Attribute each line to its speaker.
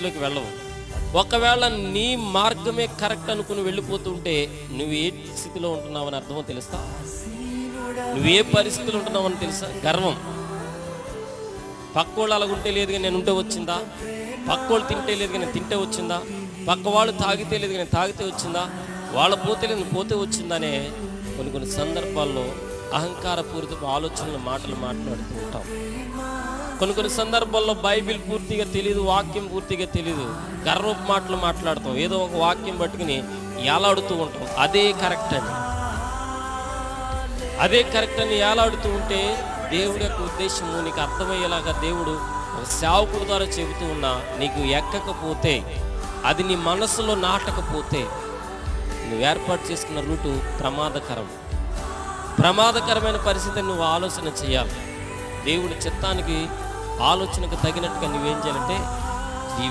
Speaker 1: స్థితిలోకి వెళ్ళవు. ఒకవేళ నీ మార్గమే కరెక్ట్ అనుకుని వెళ్ళిపోతుంటే నువ్వు ఏ స్థితిలో ఉంటున్నావని అర్థమో తెలుసా? నువ్వు ఏ పరిస్థితిలో ఉంటున్నావని తెలుసా? గర్వం. పక్కోళ్ళు అలాగుంటే లేదు కానీ నేను ఉంటే వచ్చిందా? పక్కోళ్ళు తింటే లేదు కానీ తింటే వచ్చిందా? పక్క వాళ్ళు తాగితే లేదు కానీ తాగితే వచ్చిందా? వాళ్ళ పోతే లేదు పోతే వచ్చిందనే కొన్ని సందర్భాల్లో అహంకారపూరిత ఆలోచనలు మాటలు మాట్లాడుతూ ఉంటాం. కొన్ని సందర్భాల్లో బైబిల్ పూర్తిగా తెలియదు, వాక్యం పూర్తిగా తెలియదు, గర్వపు మాటలు మాట్లాడతాం. ఏదో ఒక వాక్యం పట్టుకుని ఏలాడుతూ ఉంటాం. అదే కరెక్ట్ అని ఏలాడుతూ ఉంటే దేవుడి యొక్క ఉద్దేశము నీకు అర్థమయ్యేలాగా దేవుడు ఒక సేవకుడి ద్వారా చెబుతూ ఉన్నా నీకు ఎక్కకపోతే, అది నీ మనసులో నాటకపోతే, నువ్వు ఏర్పాటు చేసుకున్న రూటు ప్రమాదకరమైన పరిస్థితిని నువ్వు ఆలోచన చేయాలి. దేవుడి చిత్తానికి ఆలోచనకు తగినట్టుగా నువ్వేం చేయాలంటే